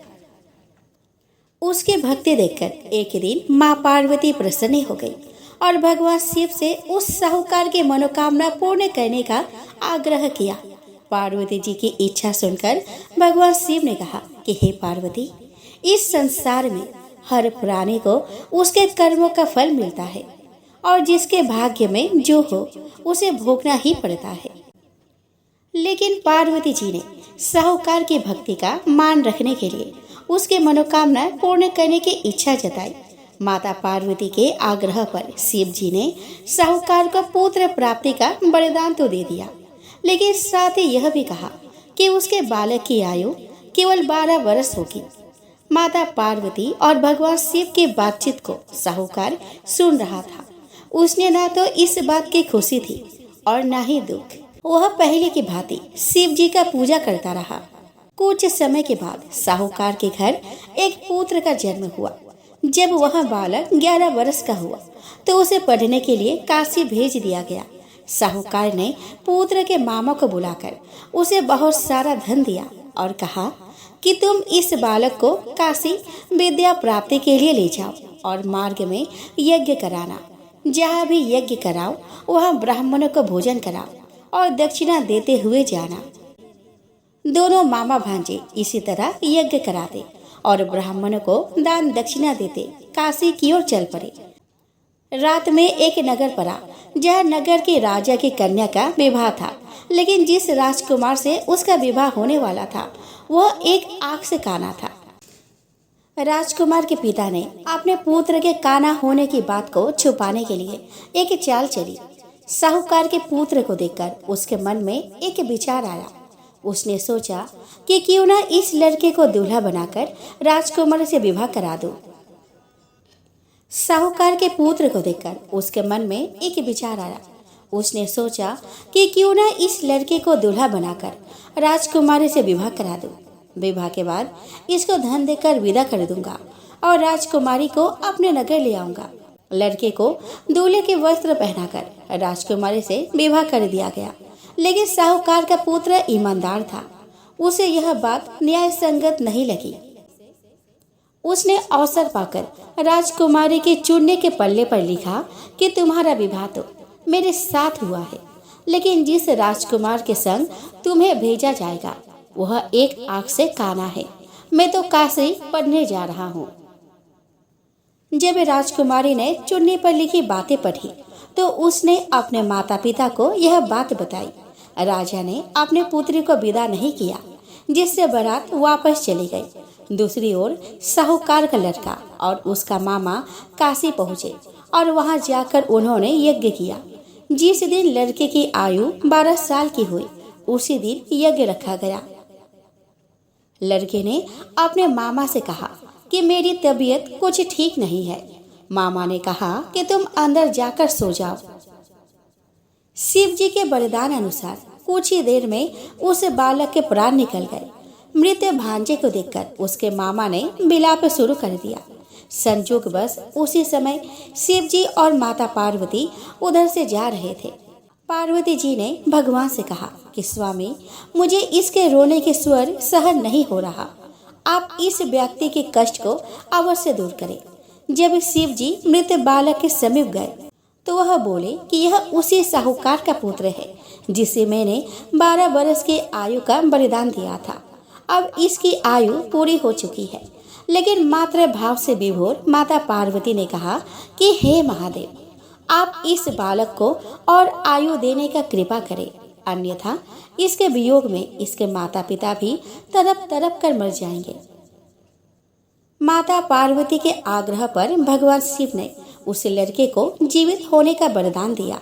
उसकी भक्ति देखकर एक दिन माँ पार्वती प्रसन्न हो गई और भगवान शिव से उस साहूकार की मनोकामना पूर्ण करने का आग्रह किया। पार्वती जी की इच्छा सुनकर भगवान शिव ने कहा कि हे पार्वती, इस संसार में हर प्राणी को उसके कर्मों का फल मिलता है और जिसके भाग्य में जो हो उसे भोगना ही पड़ता है। लेकिन पार्वती जी ने साहूकार की भक्ति का मान रखने के लिए उसकी मनोकामना पूर्ण करने की इच्छा जताई। माता पार्वती के आग्रह पर शिव जी ने साहूकार को पुत्र प्राप्ति का वरदान तो दे दिया, लेकिन साथ ही यह भी कहा कि उसके बालक की आयु केवल 12 वर्ष होगी। माता पार्वती और भगवान शिव की बातचीत को साहूकार सुन रहा था। उसने ना तो इस बात की खुशी थी और ना ही दुख। वह पहले की भांति शिव जी का पूजा करता रहा। कुछ समय के बाद साहूकार के घर एक पुत्र का जन्म हुआ। जब वह बालक 11 वर्ष का हुआ तो उसे पढ़ने के लिए काशी भेज दिया गया। साहूकार ने पुत्र के मामा को बुलाकर उसे बहुत सारा धन दिया और कहा कि तुम इस बालक को काशी विद्या प्राप्ति के लिए ले जाओ और मार्ग में यज्ञ कराना। जहाँ भी यज्ञ कराओ वहाँ ब्राह्मणों को भोजन कराओ और दक्षिणा देते हुए जाना। दोनों मामा भांजे इसी तरह यज्ञ कराते और ब्राह्मणों को दान दक्षिणा देते काशी की ओर चल पड़े। रात में एक नगर पड़ा जहाँ नगर के राजा की कन्या का विवाह था, लेकिन जिस राजकुमार से उसका विवाह होने वाला था वह एक आंख से काना था। राजकुमार के पिता ने अपने पुत्र के काना होने की बात को छुपाने के लिए एक चाल चली। साहूकार के पुत्र को देखकर उसके मन में एक विचार आया। उसने सोचा कि क्यों ना इस लड़के को दूल्हा बनाकर राजकुमार से विवाह करा दूं। साहूकार के पुत्र को देखकर उसके मन में एक विचार आया। उसने सोचा कि क्यों ना इस लड़के को दूल्हा बनाकर राजकुमारी से विवाह करा दूं। विवाह के बाद इसको धन देकर विदा कर दूंगा और राजकुमारी को अपने नगर ले आऊंगा। लड़के को दूल्हे के वस्त्र पहनाकर राजकुमारी से विवाह कर दिया गया, लेकिन साहूकार का पुत्र ईमानदार था। उसे यह बात न्याय संगत नहीं लगी। उसने अवसर पाकर राजकुमारी के चुनने के पल्ले पर लिखा कि तुम्हारा विवाह तो मेरे साथ हुआ है, लेकिन जिस राजकुमार के संग तुम्हें भेजा जाएगा वह एक आंख से काना है। मैं तो काशी पढ़ने जा रहा हूँ। जब राजकुमारी ने चुन्नी पर लिखी बातें पढ़ी तो उसने अपने माता पिता को यह बात बताई। राजा ने अपने पुत्री को विदा नहीं किया, जिससे बारात वापस चली गई। दूसरी ओर साहूकार का लड़का और उसका मामा काशी पहुँचे और वहां जाकर उन्होंने यज्ञ किया। जिस दिन लड़के की आयु 12 साल की हुई उसी दिन यज्ञ रखा गया। लड़के ने अपने मामा से कहा कि मेरी तबीयत कुछ ठीक नहीं है। मामा ने कहा कि तुम अंदर जाकर सो जाओ। शिव जी के वरदान अनुसार कुछ ही देर में उस बालक के प्राण निकल गए। मृत भांजे को देखकर उसके मामा ने विलाप शुरू कर दिया। संजोग बस उसी समय शिव जी और माता पार्वती उधर से जा रहे थे। पार्वती जी ने भगवान से कहा कि स्वामी, मुझे इसके रोने के स्वर सहन नहीं हो रहा, आप इस व्यक्ति के कष्ट को अवश्य दूर करें। जब शिव जी मृत बालक के समीप गए तो वह बोले कि यह उसी साहूकार का पुत्र है जिसे मैंने 12 वर्ष की आयु का बलिदान दिया था। अब इसकी आयु पूरी हो चुकी है। लेकिन मातृ भाव से विभोर माता पार्वती ने कहा कि हे महादेव, आप इस बालक को और आयु देने का कृपा करें, अन्यथा इसके वियोग में इसके माता पिता भी तड़प तड़प कर मर जाएंगे। माता पार्वती के आग्रह पर भगवान शिव ने उस लड़के को जीवित होने का वरदान दिया।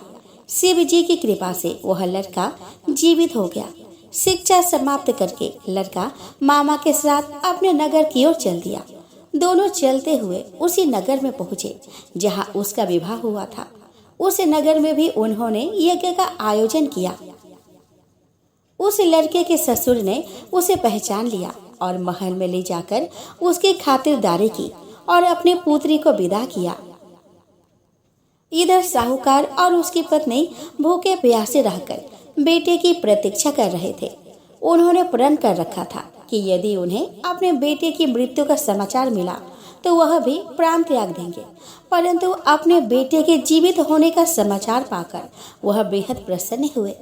शिव जी की कृपा से वह लड़का जीवित हो गया। शिक्षा समाप्त करके लड़का मामा के साथ अपने नगर की ओर चल दिया। दोनों चलते हुए उसी नगर में पहुंचे जहां उसका विवाह हुआ था। उस नगर में भी उन्होंने यज्ञ का आयोजन किया। उस लड़के के ससुर ने उसे पहचान लिया और महल में ले जाकर उसकी खातिरदारी की और अपनी पुत्री को विदा किया। इधर साहूकार और उसकी पत्नी भूखे प्यासे रहकर बेटे की प्रतीक्षा कर रहे थे। उन्होंने प्रण कर रखा था कि यदि उन्हें अपने बेटे की मृत्यु का समाचार मिला तो वह भी प्राण त्याग देंगे, परंतु अपने बेटे के जीवित होने का समाचार पाकर वह बेहद प्रसन्न हुए।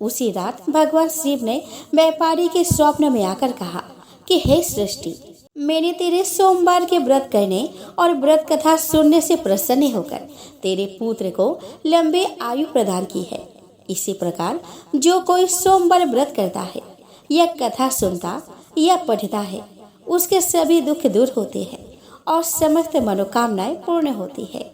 उसी रात भगवान शिव ने व्यापारी के स्वप्न में आकर कहा कि हे सृष्टि, मैंने तेरे सोमवार के व्रत करने और व्रत कथा सुनने से प्रसन्न होकर तेरे पुत्र को लंबे आयु प्रदान की है। इसी प्रकार जो कोई सोमवार व्रत करता है या कथा सुनता या पढ़ता है, उसके सभी दुख दूर होते हैं और समस्त मनोकामनाएं पूर्ण होती है।